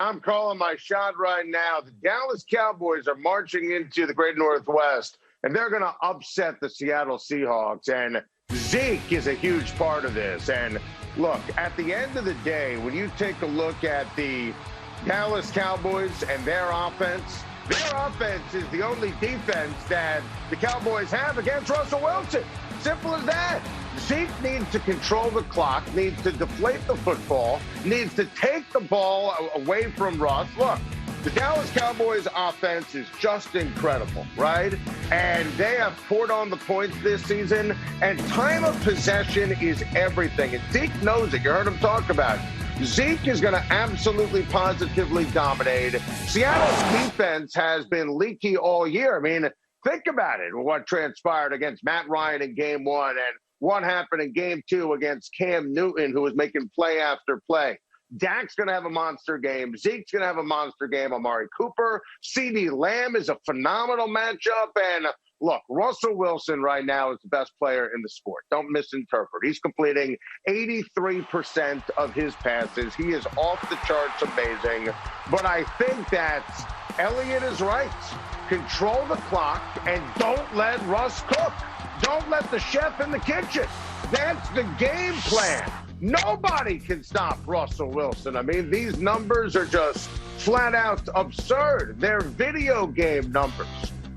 I'm calling my shot right now. The Dallas Cowboys are marching into the Great Northwest, and they're going to upset the Seattle Seahawks. And Zeke is a huge part of this. And look, at the end of the day, when you take a look at the Dallas Cowboys and their offense is the only defense that the Cowboys have against Russell Wilson. Simple as that. Zeke needs to control the clock, needs to deflate the football, needs to take the ball away from Russ. Look, the Dallas Cowboys offense is just incredible, right? And they have poured on the points this season, and time of possession is everything. And Zeke knows it. You heard him talk about it. Zeke is going to absolutely positively dominate. Seattle's defense has been leaky all year. I mean, think about it, what transpired against Matt Ryan in game one and what happened in game two against Cam Newton, who was making play after play. Dak's going to have a monster game. Zeke's going to have a monster game. Amari Cooper, CeeDee Lamb is a phenomenal matchup. And look, Russell Wilson right now is the best player in the sport. Don't misinterpret. He's completing 83% of his passes. He is off the charts amazing. But I think that Elliott is right. Control the clock and don't let Russ cook. Don't let the chef in the kitchen. That's the game plan. Nobody can stop Russell Wilson. I mean, these numbers are just flat out absurd. They're video game numbers.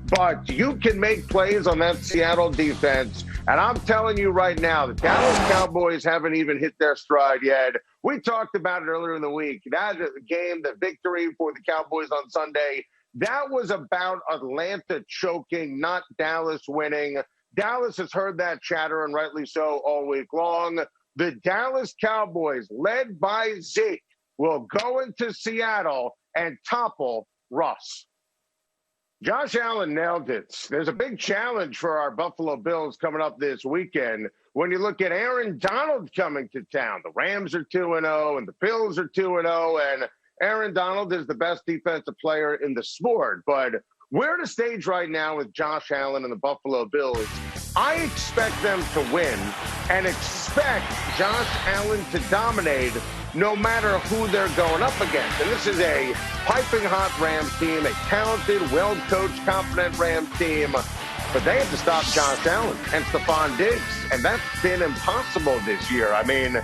But you can make plays on that Seattle defense. And I'm telling you right now, the Dallas Cowboys haven't even hit their stride yet. We talked about it earlier in the week. That game, the victory for the Cowboys on Sunday, that was about Atlanta choking, not Dallas winning. Dallas has heard that chatter, and rightly so, all week long. The Dallas Cowboys, led by Zeke, will go into Seattle and topple Russ. Josh Allen nailed it. There's a big challenge for our Buffalo Bills coming up this weekend. When you look at Aaron Donald coming to town, the Rams are 2-0 and the Bills are 2-0, and Aaron Donald is the best defensive player in the sport. But we're at a stage right now with Josh Allen and the Buffalo Bills. I expect them to win and expect Josh Allen to dominate no matter who they're going up against. And this is a piping hot Rams team, a talented, well-coached, confident Rams team. But they have to stop Josh Allen and Stephon Diggs. And that's been impossible this year. I mean,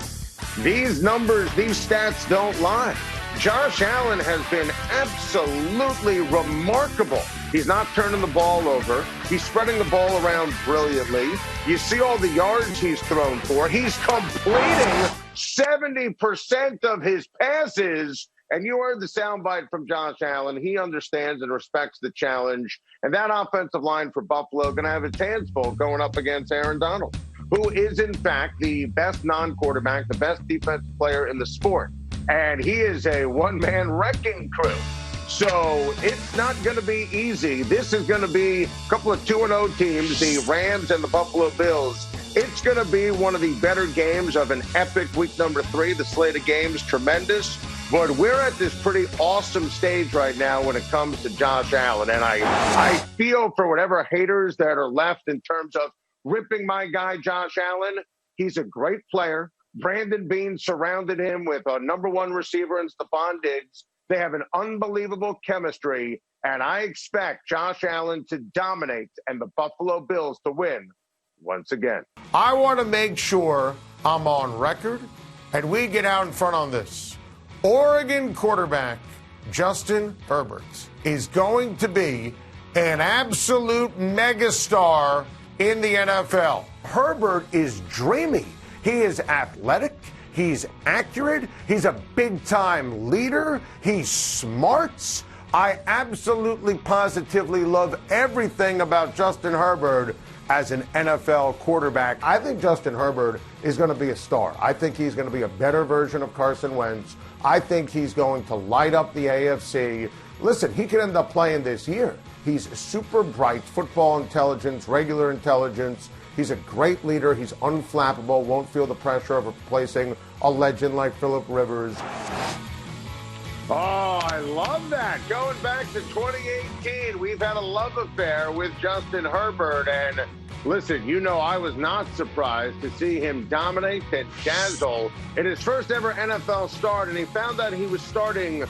these numbers, these stats don't lie. Josh Allen has been absolutely remarkable. He's not turning the ball over. He's spreading the ball around brilliantly. You see all the yards he's thrown for. He's completing 70% of his passes. And you heard the soundbite from Josh Allen. He understands and respects the challenge. And that offensive line for Buffalo going to have its hands full going up against Aaron Donald, who is, in fact, the best non-quarterback, the best defensive player in the sport. And he is a one-man wrecking crew. So it's not going to be easy. This is going to be a couple of 2-0 teams, the Rams and the Buffalo Bills. It's going to be one of the better games of an epic week number 3. The slate of games, tremendous. But we're at this pretty awesome stage right now when it comes to Josh Allen. And I feel for whatever haters that are left in terms of ripping my guy Josh Allen. He's a great player. Brandon Beane surrounded him with a number one receiver in Stephon Diggs. They have an unbelievable chemistry, and I expect Josh Allen to dominate and the Buffalo Bills to win once again. I want to make sure I'm on record, and we get out in front on this. Oregon quarterback Justin Herbert is going to be an absolute megastar in the NFL. Herbert is dreamy. He is athletic. He's accurate. He's a big-time leader. He smarts. I absolutely positively love everything about Justin Herbert as an NFL quarterback. I think Justin Herbert is going to be a star. I think he's going to be a better version of Carson Wentz. I think he's going to light up the AFC. Listen, he could end up playing this year. He's super bright, football intelligence, regular intelligence. He's a great leader. He's unflappable, won't feel the pressure of replacing a legend like Phillip Rivers. Oh, I love that. Going back to 2018, we've had a love affair with Justin Herbert. And listen, you know I was not surprised to see him dominate and dazzle in his first ever NFL start. And he found out he was starting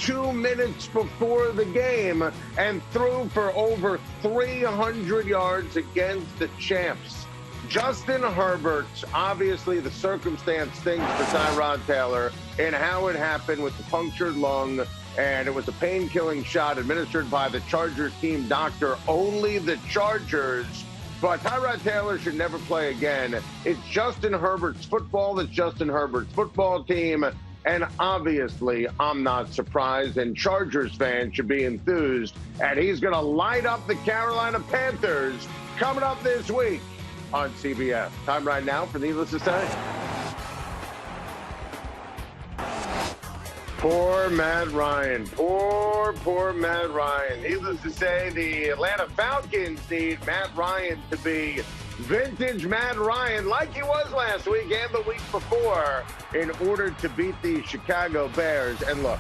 2 minutes before the game and threw for over 300 yards against the champs. Justin Herbert, obviously the circumstance stings for Tyrod Taylor and how it happened with the punctured lung, and it was a pain-killing shot administered by the Chargers team doctor. Only the Chargers. But Tyrod Taylor should never play again. It's Justin Herbert's football. It's Justin Herbert's football team. And obviously, I'm not surprised. And Chargers fans should be enthused. And he's going to light up the Carolina Panthers coming up this week on CBS. Time right now for Needless to Say. Poor Matt Ryan. Poor Matt Ryan. Needless to say, the Atlanta Falcons need Matt Ryan to be vintage Matt Ryan like he was last week and the week before in order to beat the Chicago Bears. And look,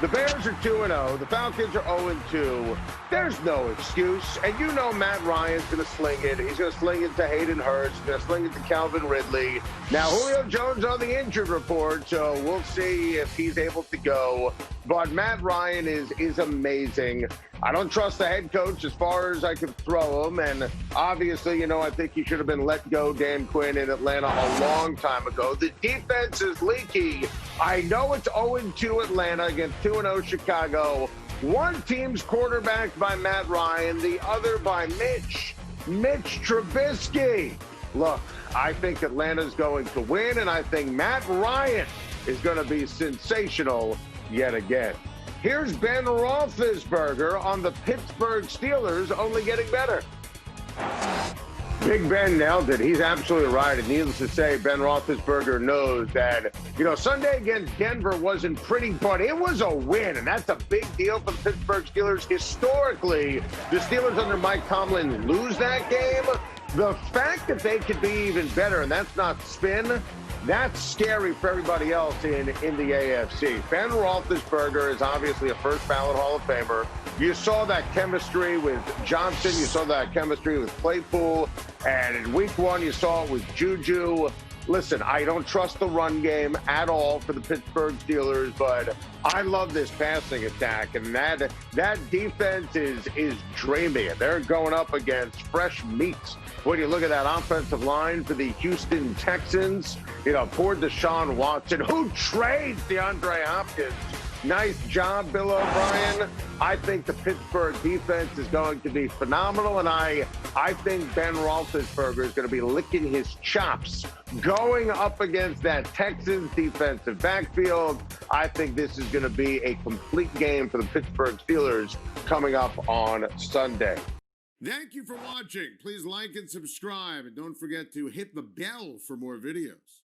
the Bears are 2-0. The Falcons are 0-2. There's no excuse. And you know Matt Ryan's going to sling it. He's going to sling it to Hayden Hurst. He's going to sling it to Calvin Ridley. Now, Julio Jones on the injured report, so we'll see if he's able to go. But Matt Ryan is amazing. I don't trust the head coach as far as I can throw him. And obviously, you know, I think he should have been let go, Dan Quinn, in Atlanta a long time ago. The defense is leaky. I know it's 0-2 Atlanta against 2-0 Chicago. One team's quarterbacked by Matt Ryan, the other by Mitch Trubisky. Look, I think Atlanta's going to win, and I think Matt Ryan is going to be sensational yet again. Here's Ben Roethlisberger on the Pittsburgh Steelers only getting better. Big Ben nailed it. He's absolutely right. And needless to say, Ben Roethlisberger knows that, you know, Sunday against Denver wasn't pretty, but it was a win. And that's a big deal for the Pittsburgh Steelers. Historically, the Steelers under Mike Tomlin lose that game. The fact that they could be even better, and that's not spin, that's scary for everybody else in the AFC. Ben Roethlisberger is obviously a first ballot Hall of Famer. You saw that chemistry with Johnson. You saw that chemistry with Claypool. And in week one, you saw it with Juju. Listen, I don't trust the run game at all for the Pittsburgh Steelers, but I love this passing attack. And that defense is dreamy. They're going up against fresh meats. When you look at that offensive line for the Houston Texans, you know, poor Deshaun Watson, who trades DeAndre Hopkins. Nice job, Bill O'Brien. I think the Pittsburgh defense is going to be phenomenal, and I think Ben Roethlisberger is going to be licking his chops going up against that Texans defensive backfield. I think this is going to be a complete game for the Pittsburgh Steelers coming up on Sunday. Thank you for watching. Please like and subscribe, and don't forget to hit the bell for more videos.